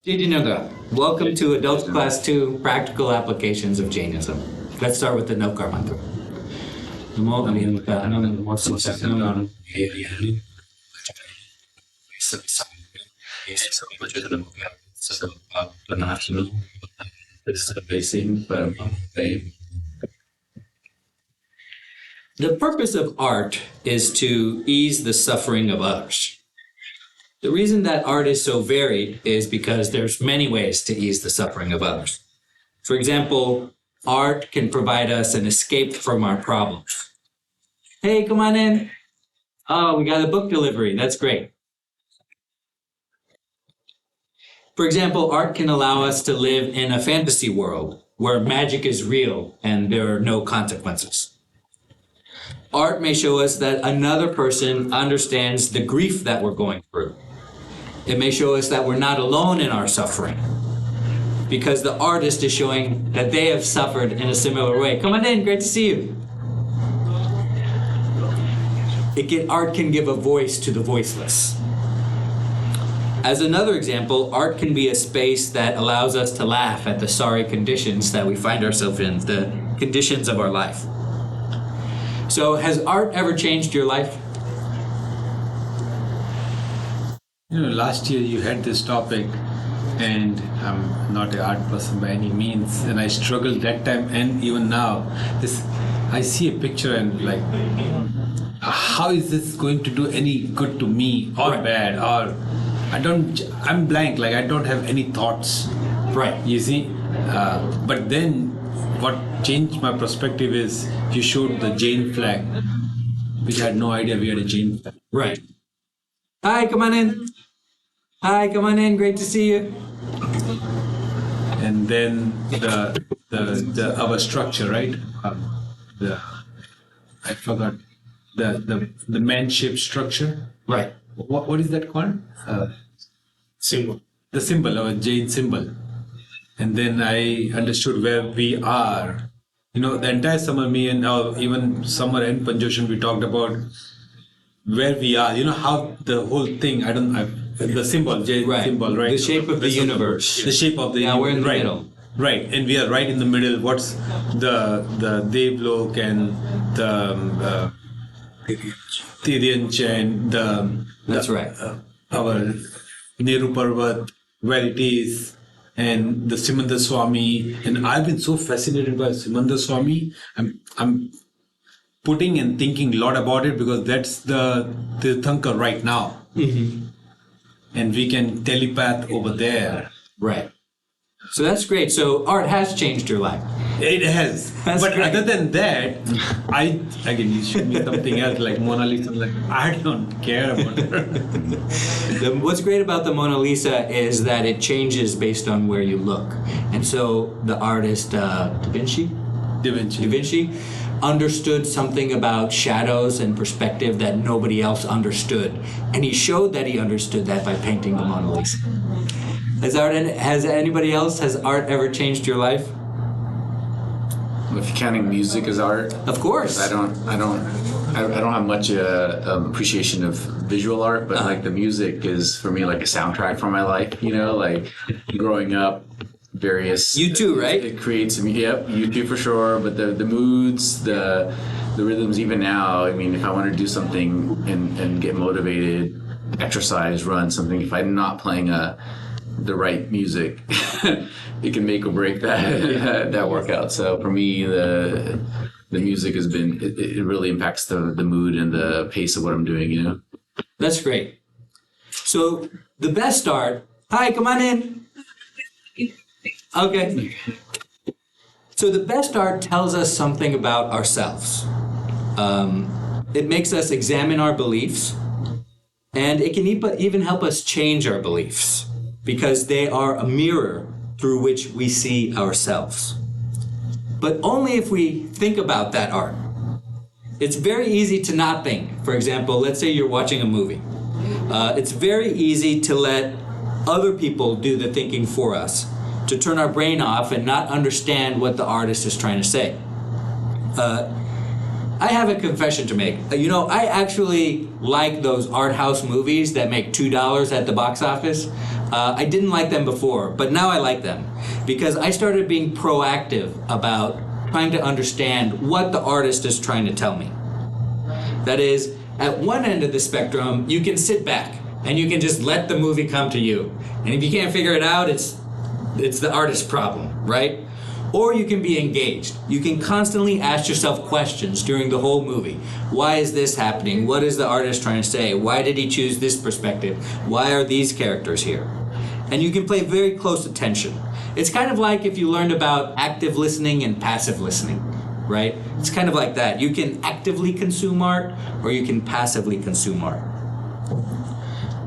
Jidinaga, welcome to Adults Class 2 Practical Applications of Jainism. Let's start with the Navkar mantra. Namo Amyamaka Anam Namo Samsakanam Ayayani The purpose of art is to ease the suffering of others. The reason that art is so varied is because there's many ways to ease the suffering of others. For example, art can provide us an escape from our problems. Hey, come on in. Oh, we got a book delivery. That's great. For example, art can allow us to live in a fantasy world where magic is real and there are no consequences. Art may show us that another person understands the grief that we're going through. It may show us that we're not alone in our suffering because the artist is showing that they have suffered in a similar way. Come on in, great to see you. Art can give a voice to the voiceless. As another example, art can be a space that allows us to laugh at the sorry conditions that we find ourselves in, the conditions of our life. So has art ever changed your life? Last year you had this topic, and I'm not an art person by any means, and I struggled that time and even now. I see a picture and like, how is this going to do any good to me or bad? Or I'm blank, like I don't have any thoughts. Right. You see? But then what changed my perspective is you showed the Jain flag, which I had no idea we had a Jain flag. Right. Hi, come on in. Hi, come on in. Great to see you. And then the our structure, right? I forgot the man-shaped structure. Right. What is that called? Symbol. The symbol, our Jain symbol. And then I understood where we are. The entire summer, me and even summer and Panjoshan, we talked about where we are. How the whole thing. The symbol, Jain symbol, right? The shape of the universe. The shape of the universe. We're in the right. middle. Right, and we are right in the middle. What's the Devlok and the Tiryanch and That's right. Our Nehru Parvat, where it is, and the Simandar Swami. And I've been so fascinated by Simandar Swami. I'm putting and thinking a lot about it because that's the Tirthankar right now. Mm-hmm. And we can telepath over there. Right. So that's great. So art has changed your life. It has. That's but great. Other than that, you showed me something else like Mona Lisa. I'm like, I don't care about her. What's great about the Mona Lisa is that it changes based on where you look. And so the artist Da Vinci understood something about shadows and perspective that nobody else understood. And he showed that he understood that by painting the Mona Lisa. Has art ever changed your life? If you're counting music as art, Of course. I don't have much appreciation of visual art, but like the music is for me like a soundtrack for my life. Like growing up, various. You too, right? It creates me. Yep, you too for sure. But the moods, the rhythms, even now. I mean, if I want to do something and get motivated, exercise, run something. If I'm not playing the right music, it can make or break that workout. So for me, the music has been it really impacts the mood and the pace of what I'm doing. That's great. So the best art. Hi, come on in. Okay. So the best art tells us something about ourselves. It makes us examine our beliefs, and it can even help us change our beliefs because they are a mirror through which we see ourselves. But only if we think about that art. It's very easy to not think. For example, let's say you're watching a movie. It's very easy to let other people do the thinking for us, to turn our brain off and not understand what the artist is trying to say. I have a confession to make. I actually like those art house movies that make $2 at the box office. I didn't like them before, but now I like them because I started being proactive about trying to understand what the artist is trying to tell me. That is, at one end of the spectrum, you can sit back and you can just let the movie come to you. And if you can't figure it out, it's the artist's problem, right? Or you can be engaged. You can constantly ask yourself questions during the whole movie. Why is this happening? What is the artist trying to say? Why did he choose this perspective? Why are these characters here? And you can pay very close attention. It's kind of like if you learned about active listening and passive listening, right? It's kind of like that. You can actively consume art or you can passively consume art.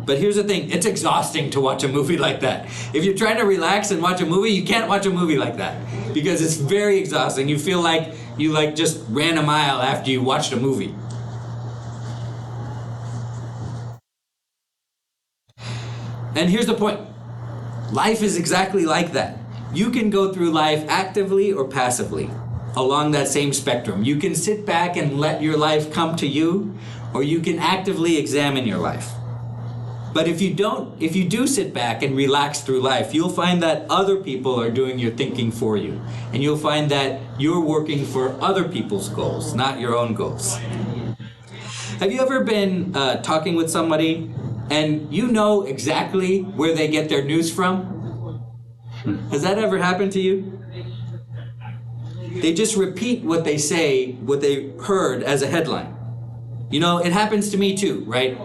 But here's the thing, it's exhausting to watch a movie like that. If you're trying to relax and watch a movie, you can't watch a movie like that because it's very exhausting. You feel like you just ran a mile after you watched a movie. And here's the point. Life is exactly like that. You can go through life actively or passively along that same spectrum. You can sit back and let your life come to you, or you can actively examine your life. But if you do sit back and relax through life, you'll find that other people are doing your thinking for you. And you'll find that you're working for other people's goals, not your own goals. Have you ever been talking with somebody and you know exactly where they get their news from? Has that ever happened to you? They just repeat what they say, what they heard as a headline. It happens to me too, right?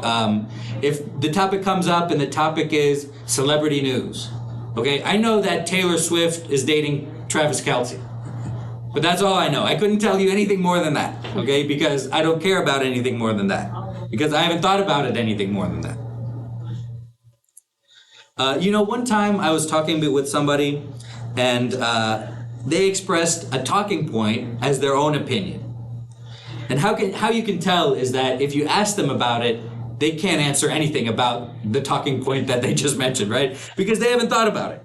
If the topic comes up and the topic is celebrity news, okay? I know that Taylor Swift is dating Travis Kelce, but that's all I know. I couldn't tell you anything more than that, okay? Because I don't care about anything more than that. Because I haven't thought about it anything more than that. One time I was talking with somebody and they expressed a talking point as their own opinion. And how you can tell is that if you ask them about it, they can't answer anything about the talking point that they just mentioned, right? Because they haven't thought about it.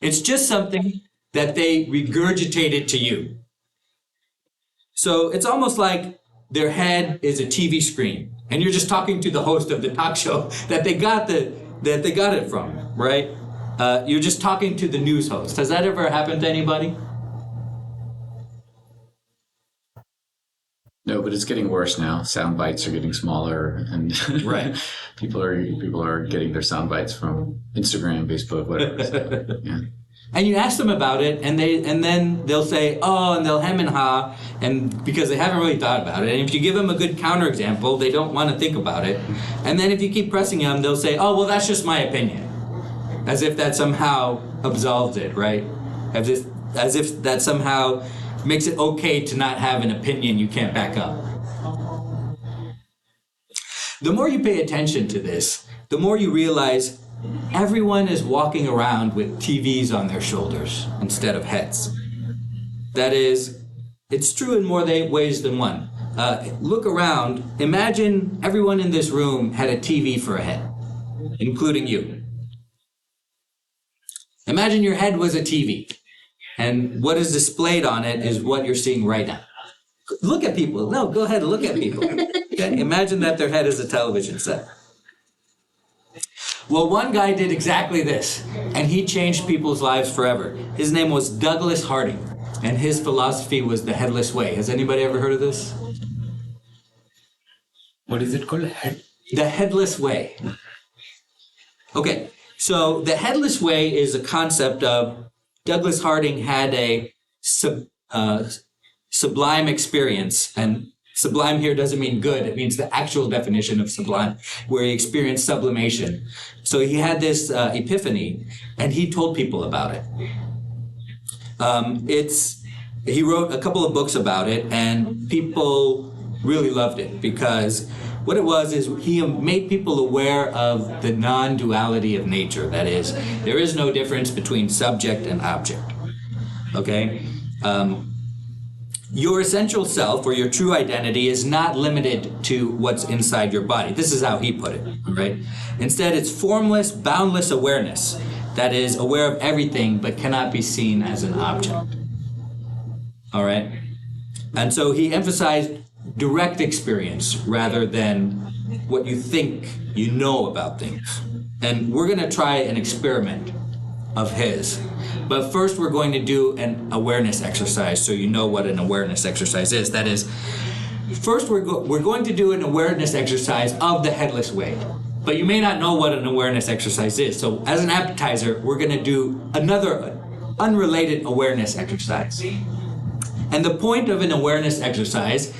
It's just something that they regurgitated to you. So it's almost like their head is a TV screen, and you're just talking to the host of the talk show that they got it from, right? You're just talking to the news host. Has that ever happened to anybody? No, but it's getting worse now. Sound bites are getting smaller, and right. people are getting their sound bites from Instagram, Facebook, whatever. So, yeah. And you ask them about it, and then they'll say, oh, and they'll hem and ha, and because they haven't really thought about it. And if you give them a good counterexample, they don't want to think about it. And then if you keep pressing them, they'll say, oh, well, that's just my opinion, as if that somehow absolves it, right? As if that somehow makes it okay to not have an opinion you can't back up. The more you pay attention to this, the more you realize everyone is walking around with TVs on their shoulders instead of heads. That is, it's true in more ways than one. Look around. Imagine everyone in this room had a TV for a head, including you. Imagine your head was a TV. And what is displayed on it is what you're seeing right now. Look at people. No, go ahead and look at people. Okay? Imagine that their head is a television set. Well, one guy did exactly this, and he changed people's lives forever. His name was Douglas Harding, and his philosophy was the Headless Way. Has anybody ever heard of this? What is it called? The Headless Way. Okay, so the Headless Way is a concept of Douglas Harding had a sublime experience, and sublime here doesn't mean good, it means the actual definition of sublime, where he experienced sublimation. So he had this epiphany, and he told people about it. He wrote a couple of books about it, and people really loved it, because what it was is he made people aware of the non-duality of nature. That is, there is no difference between subject and object. Okay? Your essential self, or your true identity, is not limited to what's inside your body. This is how he put it, right? Instead, it's formless, boundless awareness that is aware of everything but cannot be seen as an object. All right? And so he emphasized direct experience rather than what you think you know about things. And we're going to try an experiment of his. But first we're going to do an awareness exercise so you know what an awareness exercise is. That is, first we're going to do an awareness exercise of the headless way. But you may not know what an awareness exercise is. So as an appetizer, we're going to do another unrelated awareness exercise. And the point of an awareness exercise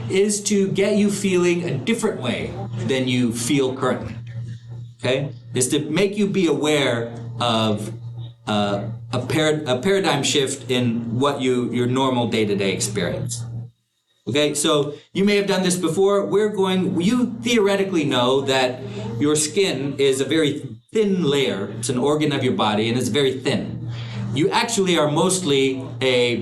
is to get you feeling a different way than you feel currently. Okay? Is to make you be aware of a paradigm shift in what your normal day-to-day experience. Okay, so you may have done this before. You theoretically know that your skin is a very thin layer. It's an organ of your body and it's very thin. You actually are mostly a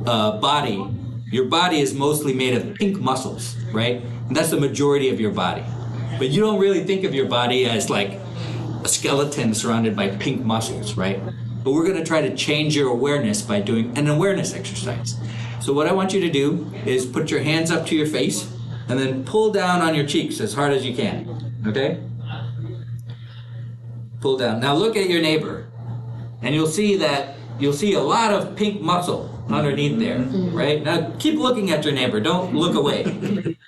body. Your body is mostly made of pink muscles, right? And that's the majority of your body. But you don't really think of your body as like a skeleton surrounded by pink muscles, right? But we're gonna try to change your awareness by doing an awareness exercise. So what I want you to do is put your hands up to your face and then pull down on your cheeks as hard as you can, okay? Pull down. Now look at your neighbor and you'll see a lot of pink muscle underneath there, right? Now keep looking at your neighbor, don't look away.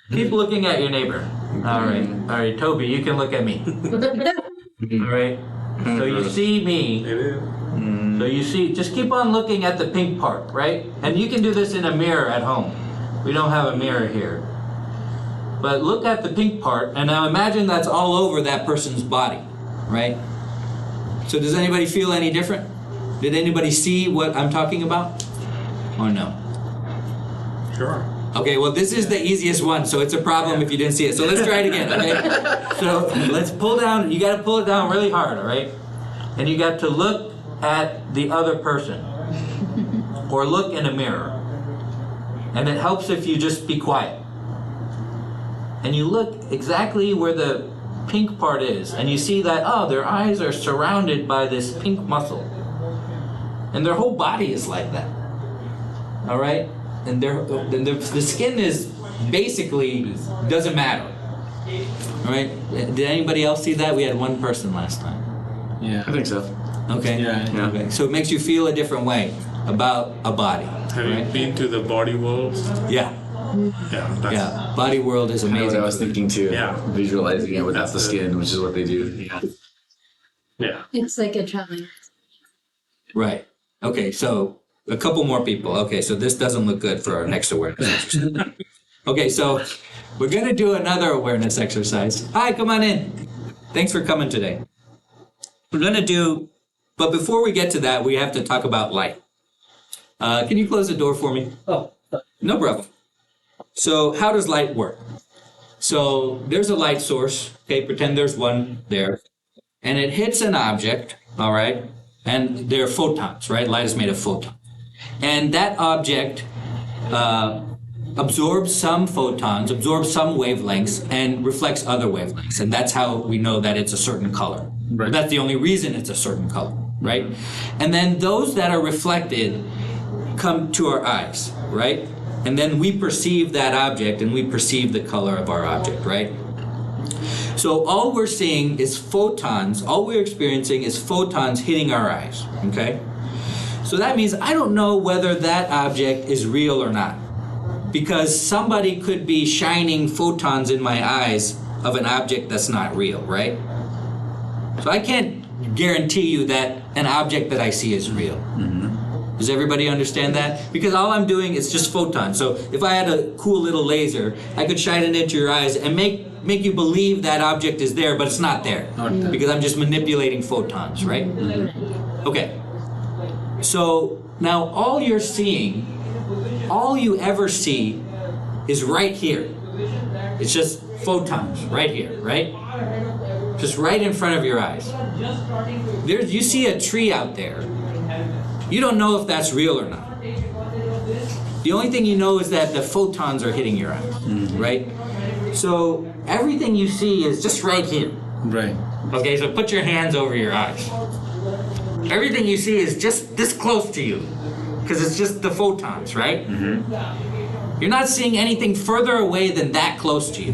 Keep looking at your neighbor. All right, Toby, you can look at me. All right, so you see me. So you see, just keep on looking at the pink part, right? And you can do this in a mirror at home. We don't have a mirror here. But look at the pink part, and now imagine that's all over that person's body, right? So does anybody feel any different? Did anybody see what I'm talking about? Or no? Sure. Okay, well this is the easiest one, so it's a problem if you didn't see it. So let's try it again, okay? So let's pull down, you gotta pull it down really hard, all right? And you got to look at the other person or look in a mirror. And it helps if you just be quiet. And you look exactly where the pink part is and you see that, oh, their eyes are surrounded by this pink muscle. And their whole body is like that. All right? And the skin is basically doesn't matter. All right? Did anybody else see that? We had one person last time. Yeah. I think so. Okay. Yeah. Okay. So it makes you feel a different way about a body. Have you been to the body world? Yeah. Yeah. That's, Yeah. Body world is I know what amazing. I was thinking too. Yeah. Visualizing it without the skin, which is what they do. Yeah. Yeah. It's like a challenge. Right. Okay. So a couple more people. Okay. So this doesn't look good for our next awareness exercise. Okay. So we're gonna do another awareness exercise. Hi, come on in. Thanks for coming today. We're gonna do, but before we get to that, we have to talk about light. Can you close the door for me? Oh, no problem. So how does light work? So there's a light source, okay, pretend there's one there, and it hits an object, all right, and they're photons, right? Light is made of photons. And that object absorbs some photons, absorbs some wavelengths, and reflects other wavelengths. And that's how we know that it's a certain color. Right. That's the only reason it's a certain color, right? And then those that are reflected come to our eyes, right? And then we perceive that object and we perceive the color of our object, right? So all we're seeing is photons, all we're experiencing is photons hitting our eyes, okay? So that means I don't know whether that object is real or not, because somebody could be shining photons in my eyes of an object that's not real, right? So I can't guarantee you that an object that I see is real. Mm-hmm. Does everybody understand that? Because all I'm doing is just photons. So if I had a cool little laser, I could shine it into your eyes and make you believe that object is there, but it's not there. Because I'm just manipulating photons, right? Mm-hmm. Okay. So now all you're seeing, all you ever see is right here. It's just photons right here, right? Just right in front of your eyes. You see a tree out there. You don't know if that's real or not. The only thing you know is that the photons are hitting your eyes, right? So everything you see is just right here. Right. Okay, so put your hands over your eyes. Everything you see is just this close to you, because it's just the photons, right? Mm-hmm. You're not seeing anything further away than that close to you.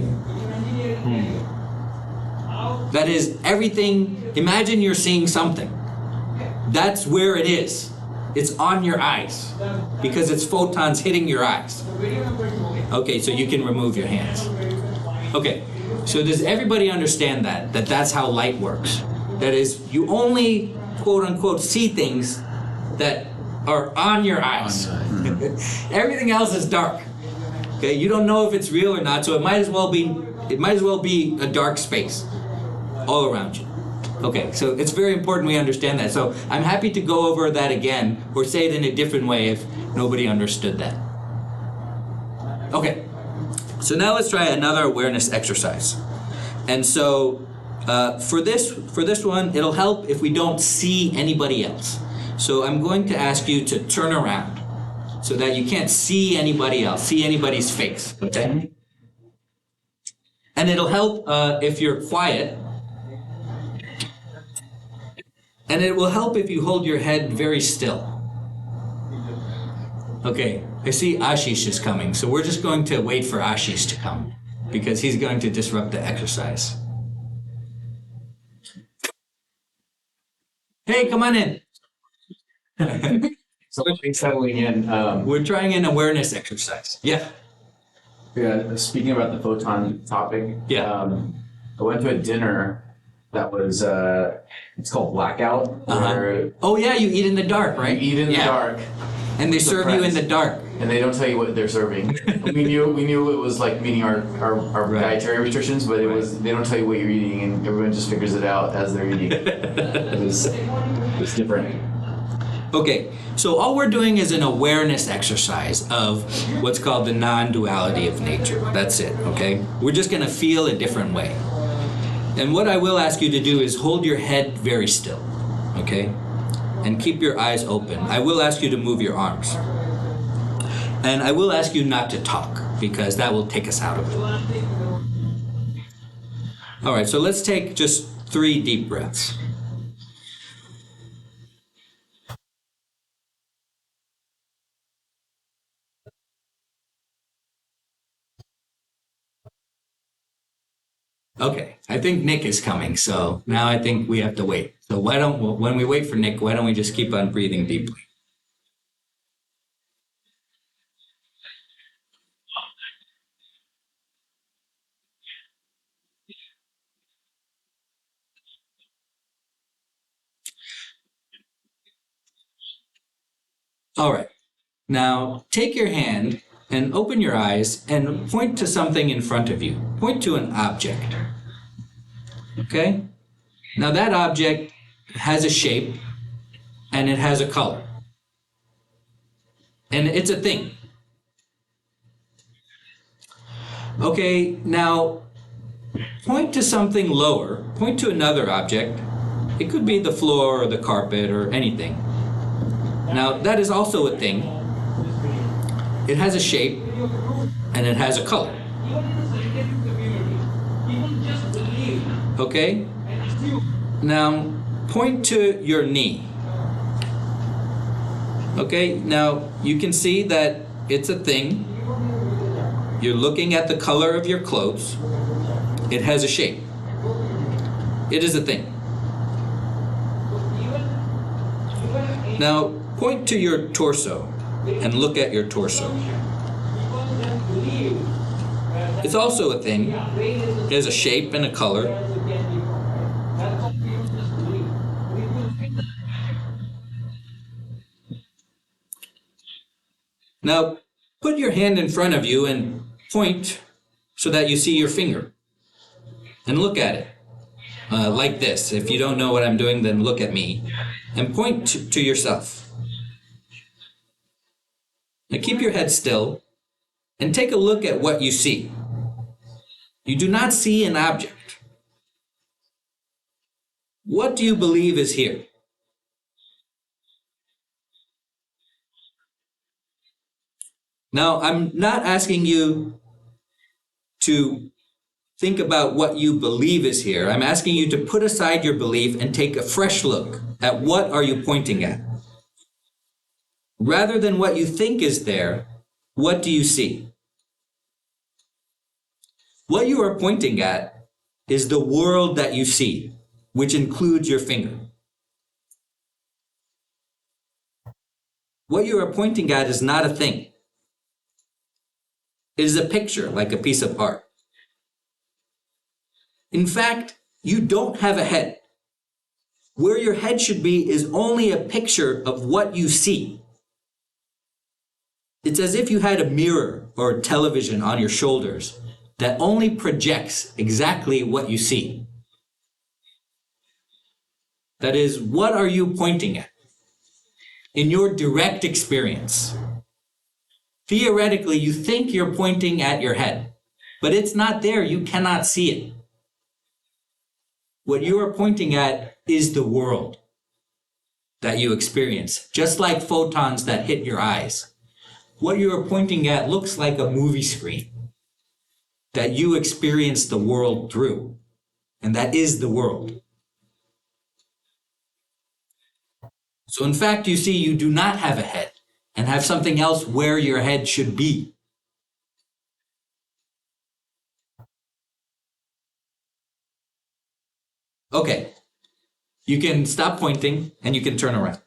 That is everything. Imagine you're seeing something. That's where it is. It's on your eyes because it's photons hitting your eyes. Okay, so you can remove your hands. Okay, so does everybody understand that? That's how light works. That is, you only, quote unquote, see things that are on your eyes. Everything else is dark. Okay, you don't know if it's real or not, so it might as well be a dark space all around you. Okay, so it's very important we understand that. So I'm happy to go over that again or say it in a different way if nobody understood that. Okay, so now let's try another awareness exercise. And so for this one, it'll help if we don't see anybody else. So I'm going to ask you to turn around so that you can't see anybody else, see anybody's face, okay? And it'll help if you're quiet. And it will help if you hold your head very still. Okay, I see Ashish is coming, so we're just going to wait for Ashish to come because he's going to disrupt the exercise. Hey, come on in. So settling in. We're trying an awareness exercise. Yeah. Yeah. Speaking about the photon topic. Yeah. I went to a dinner that was it's called Blackout. Where Oh yeah, you eat in the dark, right? you eat in the dark, and they serve you in the dark. and they don't tell you what they're serving. we knew it was like meeting our Right. dietary restrictions, but they don't tell you what you're eating, and everyone just figures it out as they're eating. it was different. Okay, so all we're doing is an awareness exercise of what's called the non-duality of nature. That's it, okay? We're just gonna feel a different way. And what I will ask you to do is hold your head very still, okay? And keep your eyes open. I will ask you to move your arms. And I will ask you not to talk because that will take us out of it. All right, so let's take just 3 deep breaths. Okay, I think Nick is coming, so now I think we have to wait. So when we wait for Nick, why don't we just keep on breathing deeply? All right, now take your hand and open your eyes and point to something in front of you. Point to an object. Okay? Now that object has a shape and it has a color. And it's a thing. Okay, now point to something lower. Point to another object. It could be the floor or the carpet or anything. Now that is also a thing. It has a shape and it has a color. Okay? Now point to your knee. Okay? Now you can see that it's a thing. You're looking at the color of your clothes. It has a shape. It is a thing. Now point to your torso and look at your torso. It's also a thing. It has a shape and a color. Now, put your hand in front of you and point so that you see your finger. And look at it. Like this. If you don't know what I'm doing, then look at me. And point to yourself. Now keep your head still and take a look at what you see. You do not see an object. What do you believe is here? Now, I'm not asking you to think about what you believe is here. I'm asking you to put aside your belief and take a fresh look at what are you pointing at. Rather than what you think is there, what do you see? What you are pointing at is the world that you see, which includes your finger. What you are pointing at is not a thing. It is a picture, like a piece of art. In fact, you don't have a head. Where your head should be is only a picture of what you see. It's as if you had a mirror or a television on your shoulders that only projects exactly what you see. That is, what are you pointing at? In your direct experience. Theoretically, you think you're pointing at your head, but it's not there. You cannot see it. What you are pointing at is the world that you experience, just like photons that hit your eyes. What you are pointing at looks like a movie screen that you experience the world through, and that is the world. So in fact, you see, you do not have a head and have something else where your head should be. Okay, you can stop pointing and you can turn around.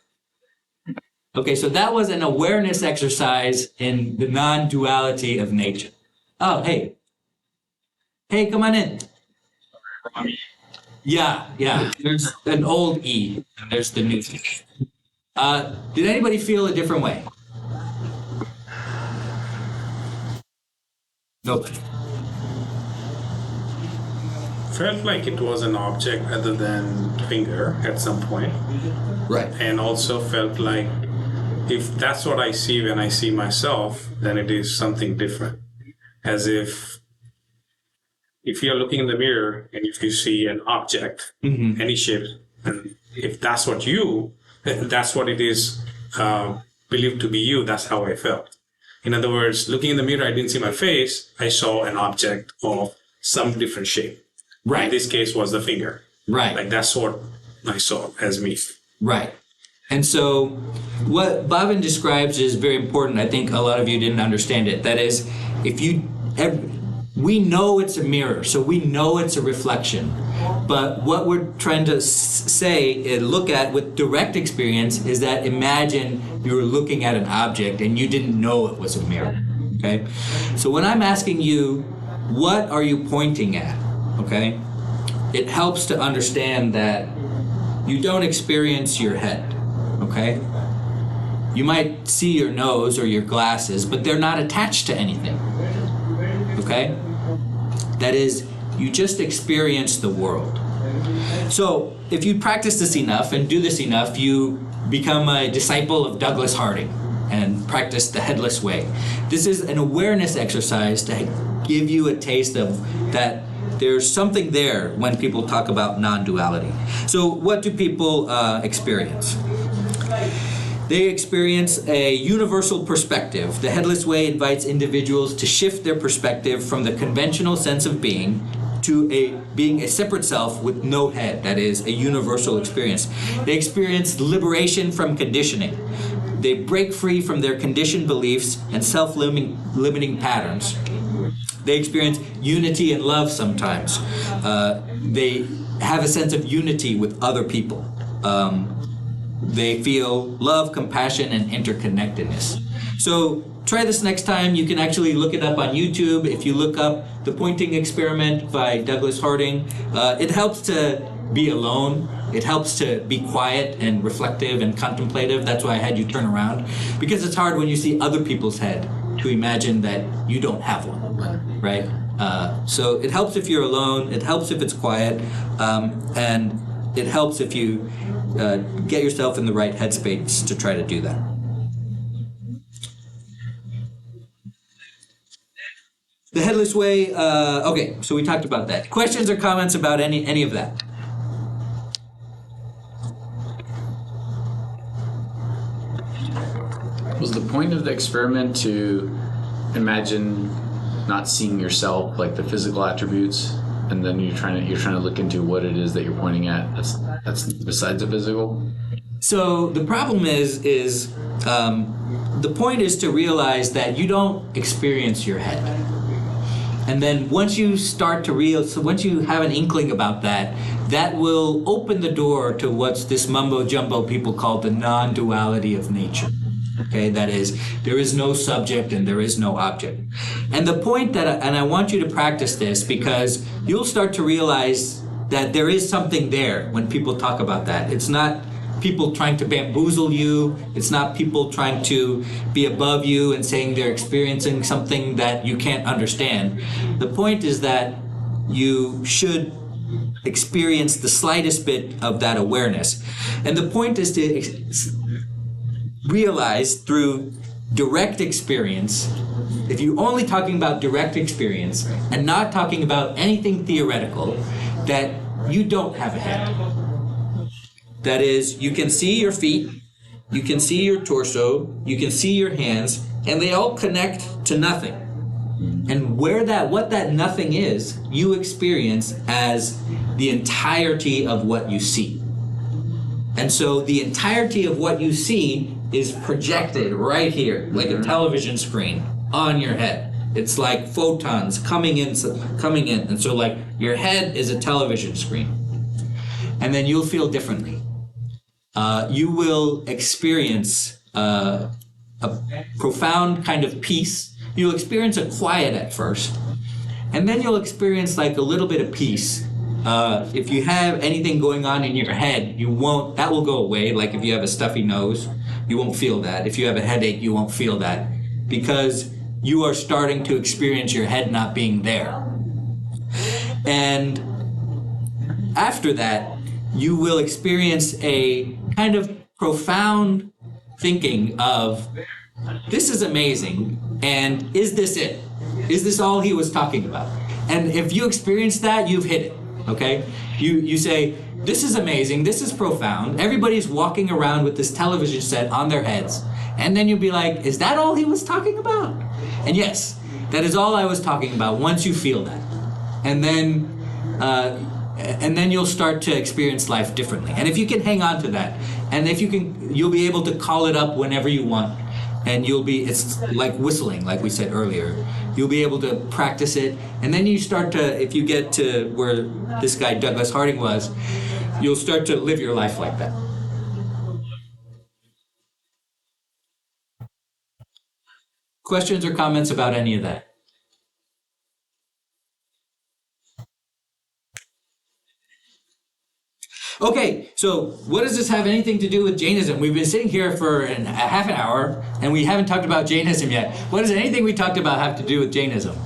Okay, so that was an awareness exercise in the non-duality of nature. Oh, hey. Hey, come on in. Yeah. There's an old E and there's the new E. Did anybody feel a different way? Nobody. Felt like it was an object other than finger at some point. Right. And also felt like if that's what I see when I see myself, then it is something different. As if you're looking in the mirror and if you see an object, any shape, and if that's what that's what it is believed to be you, that's how I felt. In other words, looking in the mirror, I didn't see my face. I saw an object of some different shape. Right. In this case was the finger. Right. Like that's what I saw as me. Right. And so what Bhavin describes is very important. I think a lot of you didn't understand it. That is, we know it's a mirror, so we know it's a reflection. But what we're trying to say and look at with direct experience is that imagine you were looking at an object and you didn't know it was a mirror. Okay? So when I'm asking you, what are you pointing at? Okay? It helps to understand that you don't experience your head. Okay? You might see your nose or your glasses, but they're not attached to anything. Okay? That is, you just experience the world. So, if you practice this enough and do this enough, you become a disciple of Douglas Harding and practice the Headless way. This is an awareness exercise to give you a taste of that there's something there when people talk about non-duality. So, what do people experience? They experience a universal perspective. The Headless Way invites individuals to shift their perspective from the conventional sense of being to being a separate self with no head. That is a universal experience. They experience liberation from conditioning. They break free from their conditioned beliefs and self-limiting patterns. They experience unity and love sometimes. They have a sense of unity with other people. They feel love, compassion, and interconnectedness. So try this next time. You can actually look it up on YouTube. If you look up The Pointing Experiment by Douglas Harding, it helps to be alone. It helps to be quiet and reflective and contemplative. That's why I had you turn around. Because it's hard when you see other people's head to imagine that you don't have one, right? So it helps if you're alone. It helps if it's quiet. And it helps if you get yourself in the right headspace to try to do that. The Headless Way, okay, so we talked about that. Questions or comments about any of that? Was the point of the experiment to imagine not seeing yourself, like the physical attributes, and then you're trying to look into what it is that you're pointing at that's besides the physical? So the problem is the point is to realize that you don't experience your head. And then once you start to so once you have an inkling about that, that will open the door to what's this mumbo jumbo people call the non-duality of nature. Okay, that is, there is no subject and there is no object. And the point and I want you to practice this because you'll start to realize that there is something there when people talk about that. It's not people trying to bamboozle you. It's not people trying to be above you and saying they're experiencing something that you can't understand. The point is that you should experience the slightest bit of that awareness. And the point is to realize through direct experience, if you're only talking about direct experience and not talking about anything theoretical, that you don't have a head. That is, you can see your feet, you can see your torso, you can see your hands, and they all connect to nothing. And what that nothing is, you experience as the entirety of what you see. And so the entirety of what you see is projected right here, like a television screen on your head. It's like photons coming in. And so like your head is a television screen. And then you'll feel differently. You will experience a profound kind of peace. You'll experience a quiet at first, and then you'll experience like a little bit of peace. If you have anything going on in your head, that will go away. Like if you have a stuffy nose, you won't feel that. If you have a headache, you won't feel that, because you are starting to experience your head not being there. And after that, you will experience a kind of profound thinking of, this is amazing, and is this it? Is this all he was talking about? And if you experience that, you've hit it, okay? You say, this is amazing, this is profound, everybody's walking around with this television set on their heads, and then you'll be like, is that all he was talking about? And yes, that is all I was talking about once you feel that. And then you'll start to experience life differently. And if you can hang on to that, and if you can, you'll be able to call it up whenever you want. And it's like whistling, like we said earlier. You'll be able to practice it. And then you start to, if you get to where this guy Douglas Harding was, you'll start to live your life like that. Questions or comments about any of that? Okay, so what does this have anything to do with Jainism? We've been sitting here for a half an hour, and we haven't talked about Jainism yet. What does anything we talked about have to do with Jainism?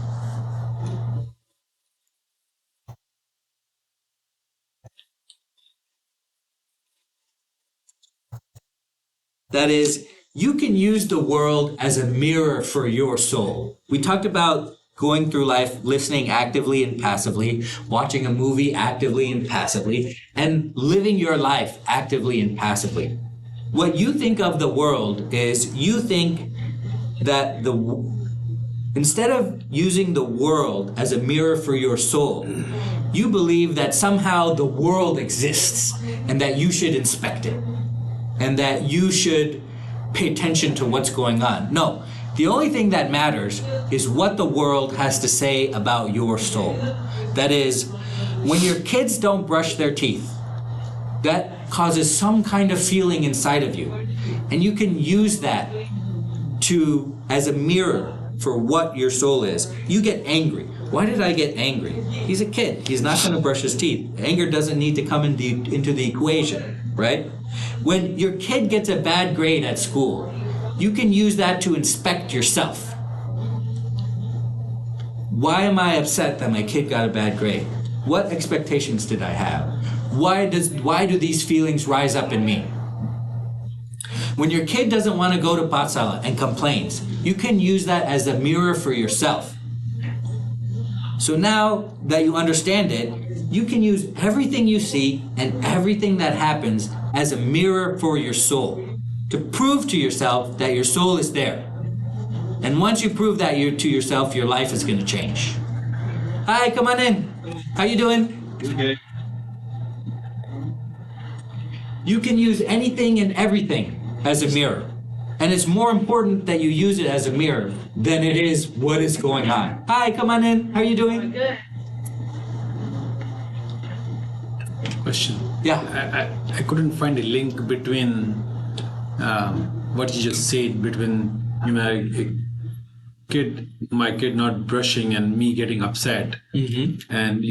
That is, you can use the world as a mirror for your soul. We talked about going through life, listening actively and passively, watching a movie actively and passively, and living your life actively and passively. What you think of the world is you think that instead of using the world as a mirror for your soul, you believe that somehow the world exists and that you should inspect it and that you should pay attention to what's going on. No. The only thing that matters is what the world has to say about your soul. That is, when your kids don't brush their teeth, that causes some kind of feeling inside of you. And you can use that as a mirror for what your soul is. You get angry. Why did I get angry? He's a kid. He's not going to brush his teeth. Anger doesn't need to come into the equation, right? When your kid gets a bad grade at school, you can use that to inspect yourself. Why am I upset that my kid got a bad grade? What expectations did I have? Why do these feelings rise up in me? When your kid doesn't want to go to Patsala and complains, you can use that as a mirror for yourself. So now that you understand it, you can use everything you see and everything that happens as a mirror for your soul, to prove to yourself that your soul is there. And once you prove that to yourself, your life is going to change. Hi, come on in. How you doing? Okay. You can use anything and everything as a mirror. And it's more important that you use it as a mirror than it is what is going on. Hi, come on in. How are you doing? Good. Question. Yeah. I couldn't find a link between what you just said between my kid not brushing and me getting upset, and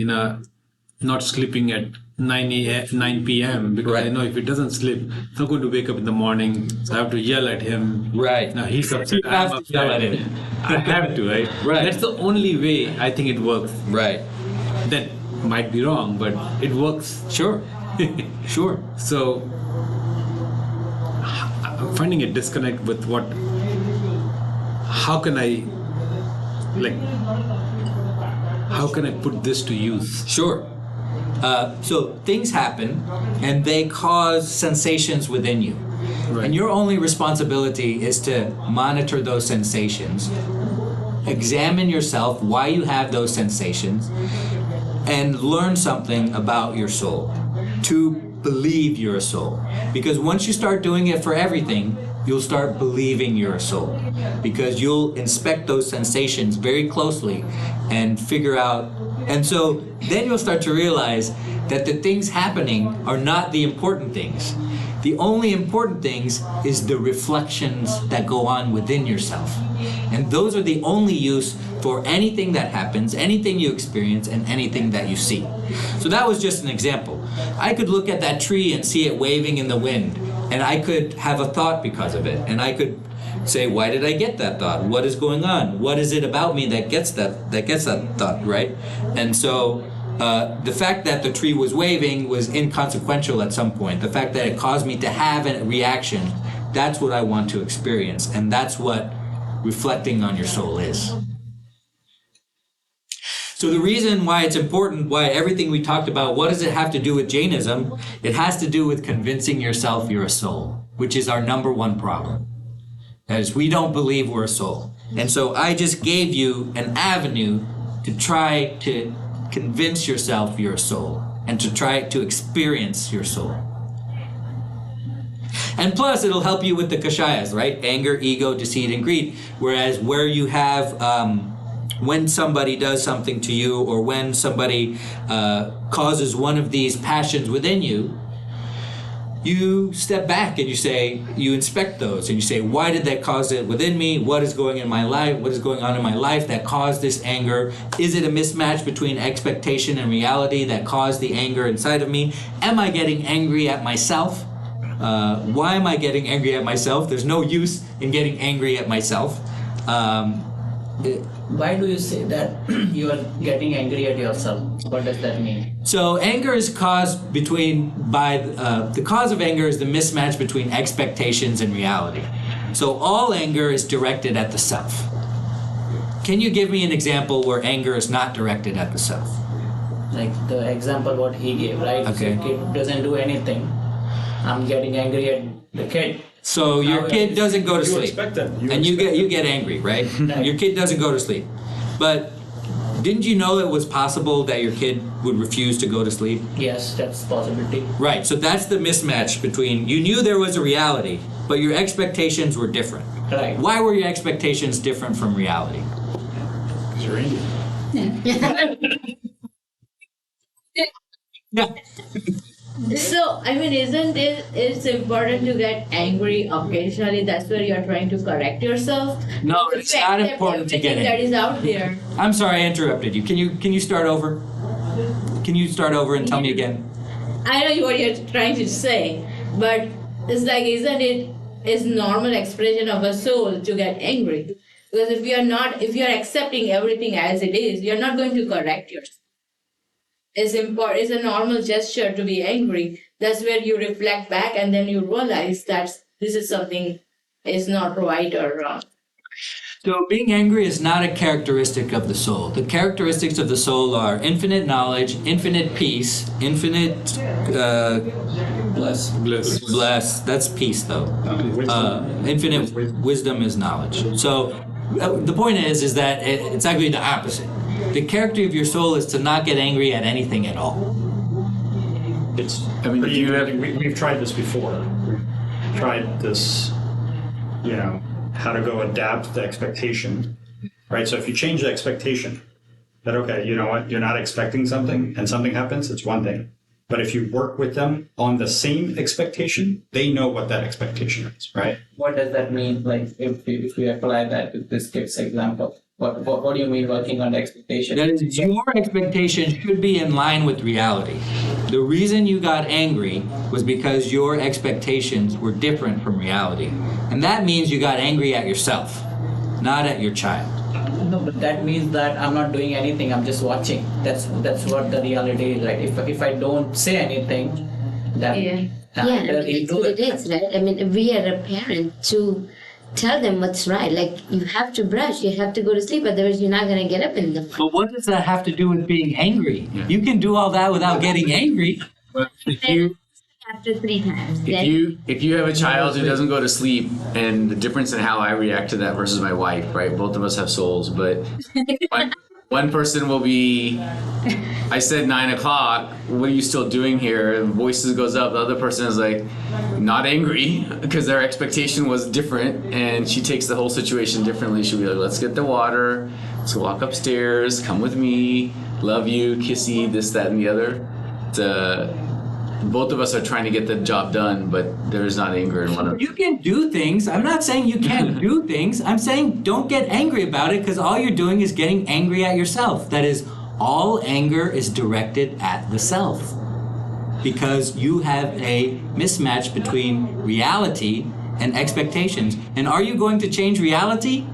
not sleeping at 9 p.m. because I know if he doesn't sleep, he's not going to wake up in the morning. So I have to yell at him. Right. Now he's upset. You have I'm to yell upset. at him. I have to, right? Right. That's the only way I think it works. Right. That might be wrong, but it works. Sure. Sure. So I'm finding a disconnect with how can I put this to use? Sure. So things happen and they cause sensations within you. Right. And your only responsibility is to monitor those sensations, examine yourself, why you have those sensations, and learn something about your soul. To believe you're a soul. Because once you start doing it for everything, you'll start believing you're a soul. Because you'll inspect those sensations very closely and figure out. And so then you'll start to realize that the things happening are not the important things. The only important things is the reflections that go on within yourself. And those are the only use for anything that happens, anything you experience, and anything that you see. So that was just an example. I could look at that tree and see it waving in the wind, and I could have a thought because of it. And I could say, why did I get that thought? What is going on? What is it about me that gets that thought, right? And so the fact that the tree was waving was inconsequential at some point. The fact that it caused me to have a reaction, that's what I want to experience. And that's what reflecting on your soul is. So the reason why it's important, why everything we talked about, what does it have to do with Jainism? It has to do with convincing yourself you're a soul, which is our number one problem. That is, we don't believe we're a soul. And so I just gave you an avenue to try to convince yourself you're a soul and to try to experience your soul. And plus, it'll help you with the kashayas, right? Anger, ego, deceit, and greed. Whereas where you have, when somebody does something to you or when somebody causes one of these passions within you, you step back and you inspect those and you say, why did that cause it within me? What is going in my life? What is going on in my life that caused this anger? Is it a mismatch between expectation and reality that caused the anger inside of me? Am I getting angry at myself? Why am I getting angry at myself? There's no use in getting angry at myself. Why do you say that you are getting angry at yourself? What does that mean? So anger is caused the cause of anger is the mismatch between expectations and reality. So all anger is directed at the self. Can you give me an example where anger is not directed at the self? Like the example what he gave, right? Okay. So kid doesn't do anything. I'm getting angry at the kid. So your kid doesn't go to sleep, expect that. and you get angry, right? Right. Your kid doesn't go to sleep, but didn't you know it was possible that your kid would refuse to go to sleep? Yes, that's a possibility. Right. So that's the mismatch between you knew there was a reality, but your expectations were different. Right. Why were your expectations different from reality? Because you're Indian. Yeah. So, I mean, isn't it's important to get angry occasionally? That's where you're trying to correct yourself. No, If it's you not accept important to get everything that angry. is out there. I'm sorry I interrupted you. Can you start over? Can you start over and tell me again? I know what you're trying to say, but it's like, isn't it is normal expression of a soul to get angry? Because if you're accepting everything as it is, you're not going to correct yourself. It's a normal gesture to be angry. That's where you reflect back and then you realize that this is something is not right or wrong. So being angry is not a characteristic of the soul. The characteristics of the soul are infinite knowledge, infinite peace, infinite bless. That's peace though. Infinite wisdom is knowledge. So the point is that it's actually the opposite. The character of your soul is to not get angry at anything at all. We've tried this before. We've tried this how to go adapt the expectation, right? So if you change the expectation, that, okay, you know what, you're not expecting something and something happens, it's one thing. But if you work with them on the same expectation, they know what that expectation is, right? What does that mean? Like if we apply that to this kid's example, what do you mean working on the expectation? That is, your expectation should be in line with reality. The reason you got angry was because your expectations were different from reality. And that means you got angry at yourself, not at your child. No, but that means that I'm not doing anything. I'm just watching. That's what the reality is, right? If I don't say anything, then It's what it is, right? I mean, we are a parent to tell them what's right. Like, you have to brush, you have to go to sleep, otherwise you're not going to get up in the morning. But what does that have to do with being angry? You can do all that without getting angry. But if you After 3 times. if you have a child who doesn't go to sleep, and the difference in how I react to that versus my wife, right? Both of us have souls, but one person will be, I said 9 o'clock, what are you still doing here? And voices goes up. The other person is like, not angry, because their expectation was different, and she takes the whole situation differently. She'll be like, let's get the water, let's walk upstairs, come with me, love you, kissy, this, that, and the other. Both of us are trying to get the job done, but there is not anger in one of them. You can do things. I'm not saying you can't do things. I'm saying don't get angry about it, because all you're doing is getting angry at yourself. That is, all anger is directed at the self, because you have a mismatch between reality and expectations. And are you going to change reality?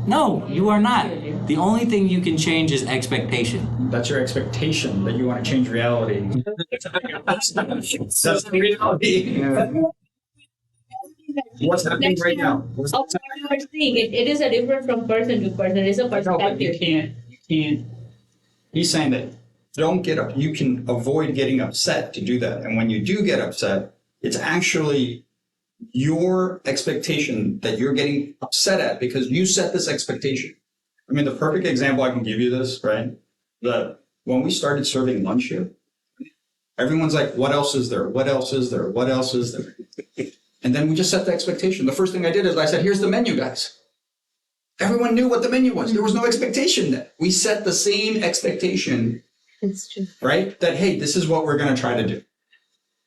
No, you are not. The only thing you can change is expectation. That's your expectation that you want to change reality. That's the reality. What's happening right now? Of what you are saying, it is a different from person to person. It's a No, but you perspective. can't. He's saying that don't get up. You can avoid getting upset to do that. And when you do get upset, it's actually your expectation that you're getting upset at because you set this expectation. I mean, the perfect example I can give you this, right? That when we started serving lunch here, everyone's like, what else is there? What else is there? What else is there? And then we just set the expectation. The first thing I did is I said, here's the menu, guys. Everyone knew what the menu was. There was no expectation then. We set the same expectation, That's true. right? That, hey, this is what we're going to try to do,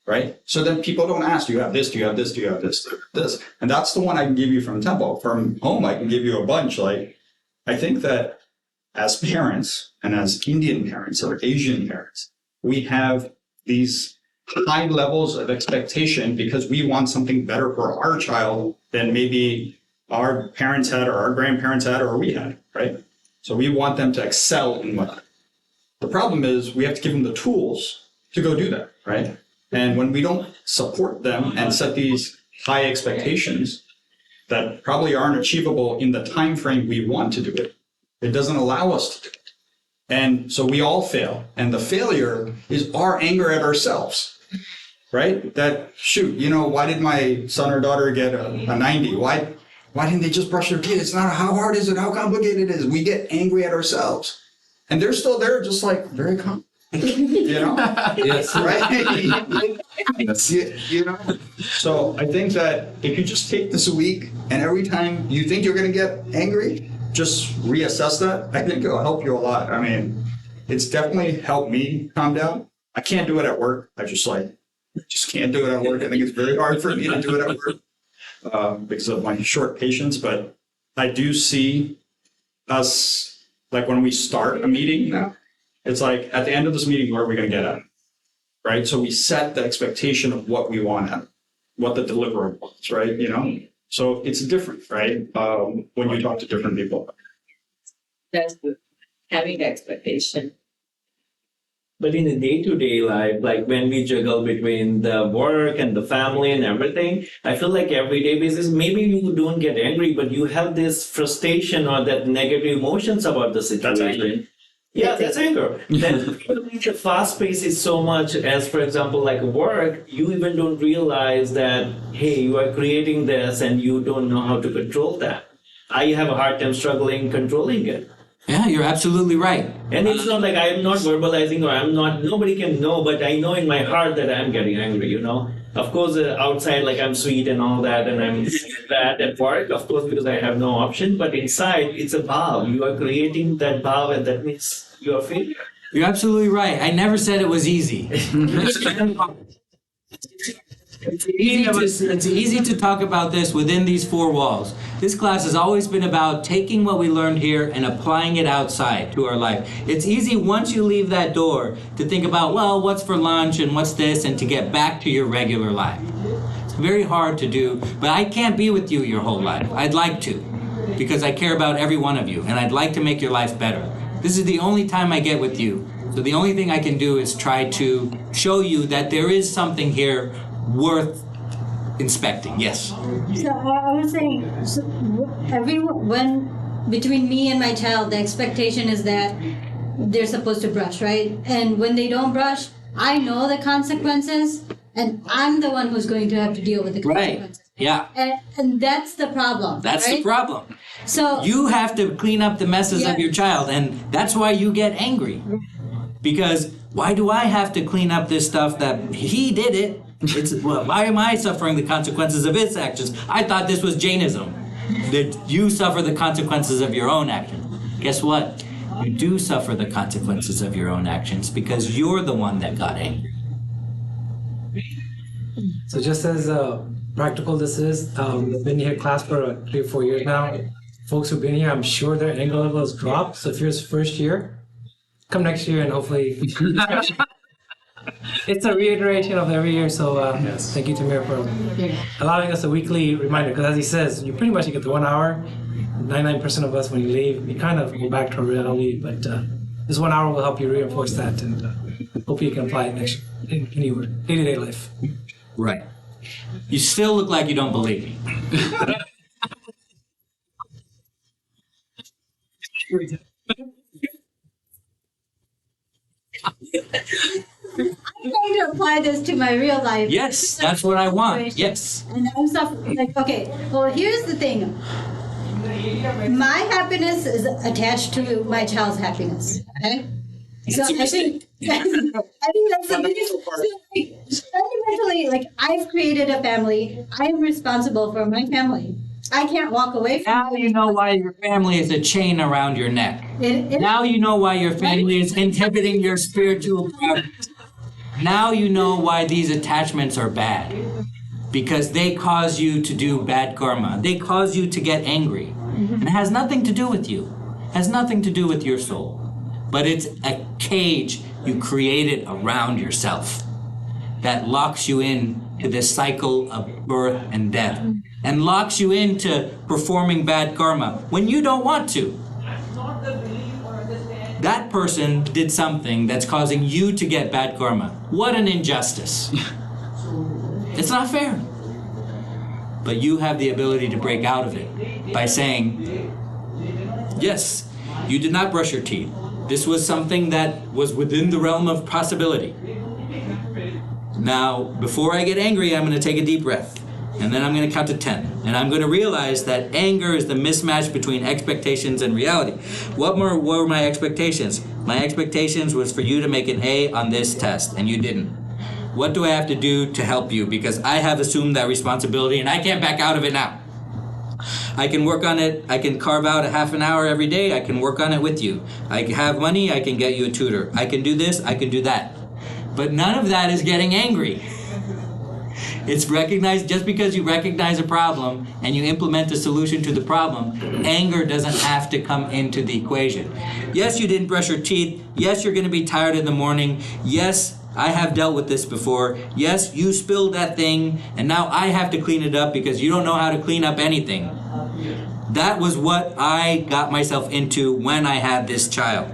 right? So then people don't ask, do you have this? Do you have this? Do you have this? This. And that's the one I can give you from Temple. From home, I can give you a bunch. Like, I think that as parents and as Indian parents or Asian parents, we have these high levels of expectation because we want something better for our child than maybe our parents had or our grandparents had or we had, right? So we want them to excel in what. The problem is we have to give them the tools to go do that, right? And when we don't support them and set these high expectations that probably aren't achievable in the time frame we want to do it, it doesn't allow us to do it. And so we all fail. And the failure is our anger at ourselves, right? That, shoot, why did my son or daughter get a 90? Why didn't they just brush their teeth? It's not, how hard is it? How complicated it is? We get angry at ourselves. And they're still there just like very calm. Yes. Right? So I think that if you just take this a week and every time you think you're going to get angry, just reassess that. I think it'll help you a lot. I mean, it's definitely helped me calm down. I can't do it at work. I just can't do it at work. I think it's very hard for me to do it at work because of my short patience. But I do see us, like when we start a meeting now, it's like at the end of this meeting, where are we going to get at? Right? So we set the expectation of what we want at, what the deliverable wants, right? So it's different, right? When you talk to different people. That's good. Having expectation. But in the day-to-day life, like when we juggle between the work and the family and everything, I feel like everyday basis, maybe you don't get angry, but you have this frustration or that negative emotions about the situation. That's anger. Yeah, that's anger. Then the fast pace is so much as, for example, like work, you even don't realize that, hey, you are creating this and you don't know how to control that. I have a hard time struggling controlling it. Yeah, you're absolutely right. And it's not like I'm not verbalizing or nobody can know, but I know in my heart that I'm getting angry, Of course, outside, like I'm sweet and all that, and I'm that at work, of course, because I have no option. But inside, it's a vow. You are creating that vow, and that means you are failure. You're absolutely right. I never said it was easy. It's easy to talk about this within these four walls. This class has always been about taking what we learned here and applying it outside to our life. It's easy once you leave that door to think about, well, what's for lunch and what's this, and to get back to your regular life. It's very hard to do, but I can't be with you your whole life. I'd like to, because I care about every one of you, and I'd like to make your life better. This is the only time I get with you. So the only thing I can do is try to show you that there is something here worth inspecting. Yes. So I was saying, so when between me and my child, the expectation is that they're supposed to brush, right? And when they don't brush, I know the consequences, and I'm the one who's going to have to deal with the consequences. Right. Yeah. And that's the problem. That's right? the problem. So you have to clean up the messes Yeah. of your child, and that's why you get angry. Because why do I have to clean up this stuff that he did it? Why am I suffering the consequences of his actions? I thought this was Jainism, that you suffer the consequences of your own actions. Guess what? You do suffer the consequences of your own actions because you're the one that got angry. So just as practical this is, I've been here class for 3 or 4 years now. Folks who've been here, I'm sure their anger level has dropped. So if you're his first year, come next year and hopefully it's a reiteration of every year. So thank you, Tamir, for allowing us a weekly reminder. Because as he says, you pretty much get the 1 hour. 99% of us, when you leave, you kind of go back to reality. But this 1 hour will help you reinforce that, and hopefully you can apply it in your day-to-day life. Right. You still look like you don't believe me. I'm going to apply this to my real life. Yes, that's what I want. Yes. And I'm suffering. Like, okay, well, here's the thing. My happiness is attached to my child's happiness. Okay? So I think that's the biggest part. Fundamentally, like, I've created a family. I am responsible for my family. I can't walk away from Now you know why your family is a chain around your neck. Now you know why your family is inhibiting your spiritual progress. Now you know why these attachments are bad. Because they cause you to do bad karma. They cause you to get angry. And it has nothing to do with you. It has nothing to do with your soul. But it's a cage you created around yourself that locks you in to this cycle of birth and death, and locks you into performing bad karma when you don't want to. That person did something that's causing you to get bad karma. What an injustice. It's not fair. But you have the ability to break out of it by saying, yes, you did not brush your teeth. This was something that was within the realm of possibility. Now, before I get angry, I'm going to take a deep breath. And then I'm going to count to 10. And I'm going to realize that anger is the mismatch between expectations and reality. What were my expectations? My expectations was for you to make an A on this test, and you didn't. What do I have to do to help you? Because I have assumed that responsibility, and I can't back out of it now. I can work on it. I can carve out a half an hour every day. I can work on it with you. I have money. I can get you a tutor. I can do this. I can do that. But none of that is getting angry. It's recognized, just because you recognize a problem and you implement a solution to the problem, anger doesn't have to come into the equation. Yes, you didn't brush your teeth. Yes, you're going to be tired in the morning. Yes, I have dealt with this before. Yes, you spilled that thing, and now I have to clean it up because you don't know how to clean up anything. That was what I got myself into when I had this child.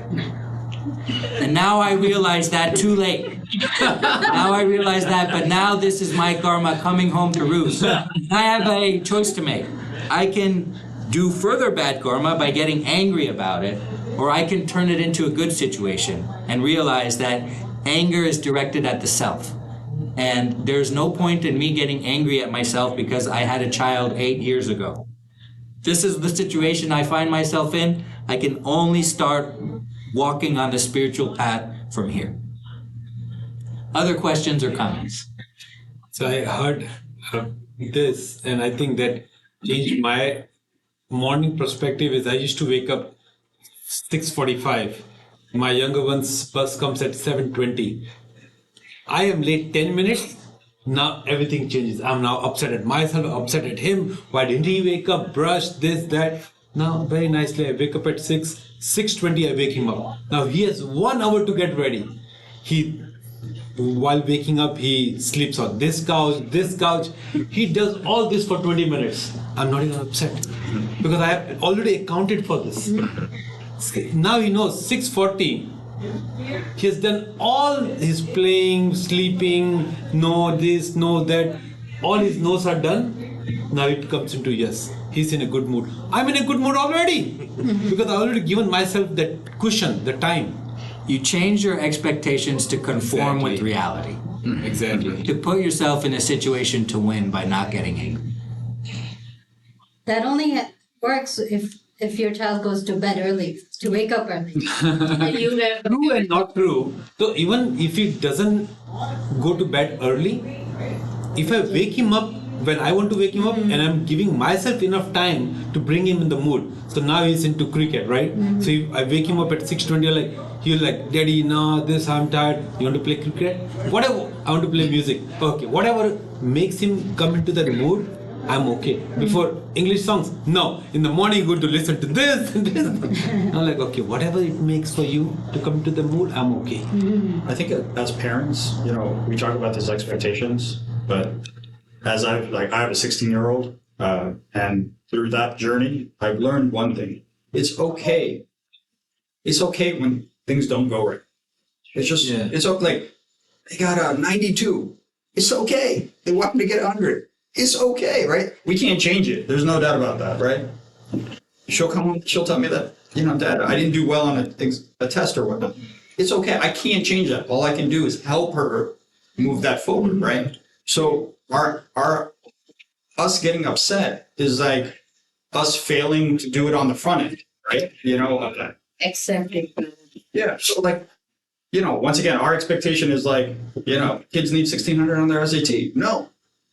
And now I realize that too late. Now I realize that, but now this is my karma coming home to roost. I have a choice to make. I can do further bad karma by getting angry about it, or I can turn it into a good situation and realize that anger is directed at the self. And there's no point in me getting angry at myself because I had a child 8 years ago. This is the situation I find myself in. I can only start walking on the spiritual path from here. Other questions or comments? So I heard this, and I think that changed my morning perspective. Is I used to wake up 6:45. My younger one's bus comes at 7:20. I am late 10 minutes. Now everything changes. I'm now upset at myself, upset at him. Why didn't he wake up, brush, this, that? Now, very nicely, I wake up at 6:20, I wake him up. Now he has 1 hour to get ready. While waking up, he sleeps on this couch. He does all this for 20 minutes. I'm not even upset because I have already accounted for this. Now he knows 6:40. He has done all his playing, sleeping, no this, no that. All his no's are done. Now it comes into yes. He's in a good mood. I'm in a good mood already because I already given myself that cushion, the time. You change your expectations to conform with reality. Exactly. To put yourself in a situation to win by not getting angry. That only works if your child goes to bed early, to wake up early. True and not true. So even if he doesn't go to bed early, if I wake him up when I want to wake him up and I'm giving myself enough time to bring him in the mood. So now he's into cricket, right? So if I wake him up at 6:20, he'll Daddy, no, this, I'm tired. You want to play cricket? Whatever. I want to play music. Okay, whatever makes him come into that mood, I'm okay. Before English songs, no. In the morning, going to listen to this and this. I'm okay, whatever it makes for you to come to the mood, I'm okay. I think as parents, we talk about these expectations, but as I have a 16-year-old, and through that journey, I've learned one thing. It's okay. It's okay when things don't go right. It's just, it's okay. They got a 92. It's okay. They want me to get 100. It's okay, right? We can't change it. There's no doubt about that, right? She'll come home, she'll tell me that, Dad, I didn't do well on a test or whatnot. It's okay. I can't change that. All I can do is help her move that forward, right? So us getting upset is us failing to do it on the front end, right? Accepting. Yeah. So once again, our expectation is kids need 1,600 on their SAT. No,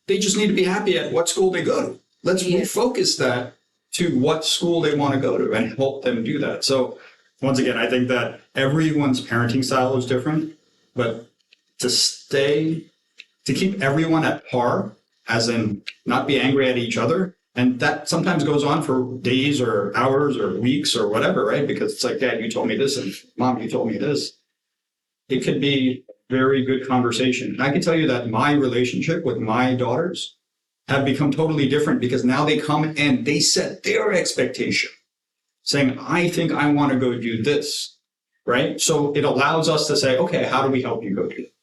they just need to be happy at what school they go to. Let's refocus that to what school they want to go to and help them do that. So once again, I think that everyone's parenting style is different, but to keep everyone at par, as in not be angry at each other. And that sometimes goes on for days or hours or weeks or whatever, right? Because it's Dad, you told me this, and Mom, you told me this. It could be very good conversation. And I can tell you that my relationship with my daughters have become totally different because now they come and they set their expectation, saying, I think I want to go do this, right? So it allows us to say, okay, how do we help you go do it?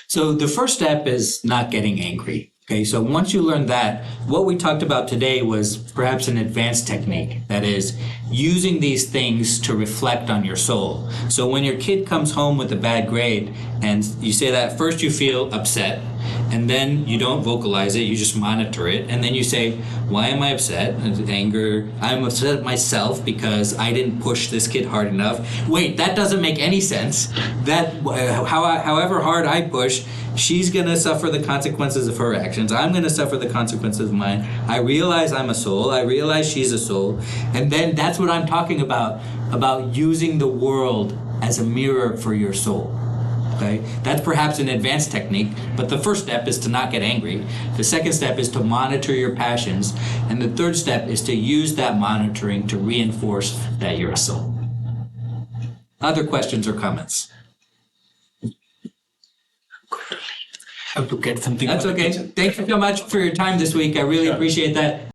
So the first step is not getting angry. Okay, so once you learn that, what we talked about today was perhaps an advanced technique. That is, using these things to reflect on your soul. So when your kid comes home with a bad grade and you say that, first you feel upset, and then you don't vocalize it, you just monitor it, and then you say, why am I upset? Anger, I'm upset at myself because I didn't push this kid hard enough. Wait, that doesn't make any sense. That however hard I push, she's gonna suffer the consequences of her actions. I'm gonna suffer the consequences of mine. I realize I'm a soul. I realize she's a soul. And then that's what I'm talking about using the world as a mirror for your soul. Okay? That's perhaps an advanced technique, but the first step is to not get angry. The second step is to monitor your passions. And the third step is to use that monitoring to reinforce that you're a soul. Other questions or comments? I have to get something. That's okay. Thank you so much for your time this week. I really appreciate that.